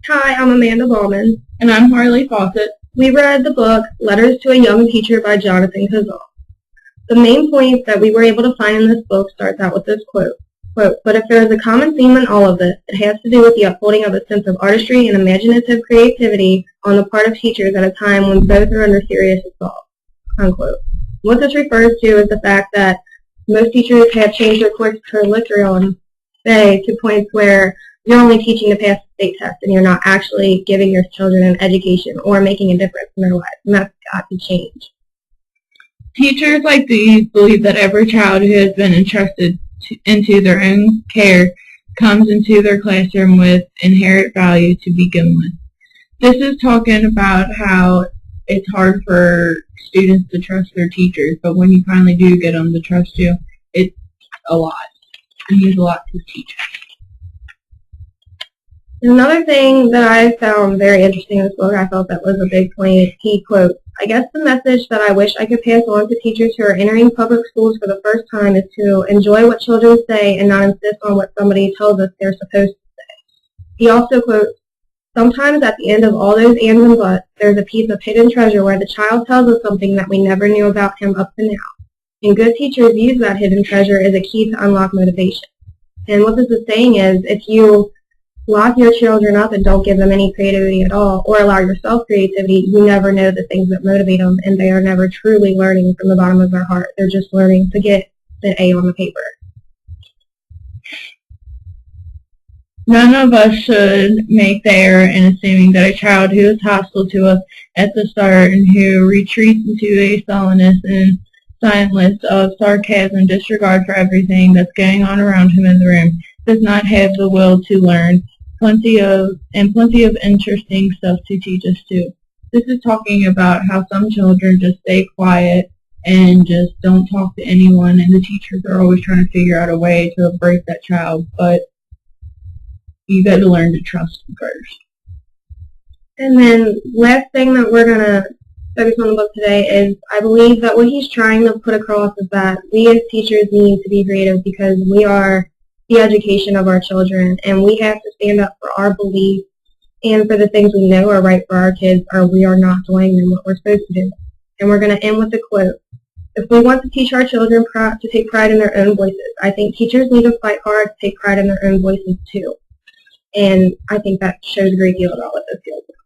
Hi, I'm Amanda Ballman. And I'm Harley Fossett. We read the book Letters to a Young Teacher by Jonathan Kozol. The main point that we were able to find in this book starts out with this quote, "But if there is a common theme in all of this, it has to do with the upholding of a sense of artistry and imaginative creativity on the part of teachers at a time when both are under serious assault." Unquote. What this refers to is the fact that most teachers have changed their course curriculum today to points where you're only teaching to pass the state test and you're not actually giving your children an education or making a difference in their lives, and that's got to change. Teachers like these believe that every child who has been entrusted into their own care comes into their classroom with inherent value to begin with. This is talking about how it's hard for students to trust their teachers, but when you finally do get them to trust you, it's a lot. It means a lot to teachers. Another thing that I found very interesting in this book, I felt that was a big point, he quotes, "I guess the message that I wish I could pass on to teachers who are entering public schools for the first time is to enjoy what children say and not insist on what somebody tells us they're supposed to say." He also quotes, "Sometimes at the end of all those ands and buts, there's a piece of hidden treasure where the child tells us something that we never knew about him up to now. And good teachers use that hidden treasure as a key to unlock motivation." And what this is saying is, if you lock your children up and don't give them any creativity at all, or allow yourself creativity, you never know the things that motivate them, and they are never truly learning from the bottom of their heart. They're just learning to get the A on the paper. None of us should make the error in assuming that a child who is hostile to us at the start and who retreats into a sullenness and silence of sarcasm, disregard for everything that's going on around him in the room, does not have the will to learn plenty of interesting stuff to teach us too. This is talking about how some children just stay quiet and just don't talk to anyone, and the teachers are always trying to figure out a way to break that child, but you got to learn to trust them first. And then last thing that we're going to focus on the book today is, I believe that what he's trying to put across is that we as teachers need to be creative because we are the education of our children, and we have to stand up for our beliefs and for the things we know are right for our kids, or we are not doing what we're supposed to do. And we're going to end with a quote. "If we want to teach our children to take pride in their own voices, I think teachers need to fight hard to take pride in their own voices too." And I think that shows a great deal about what this feels like.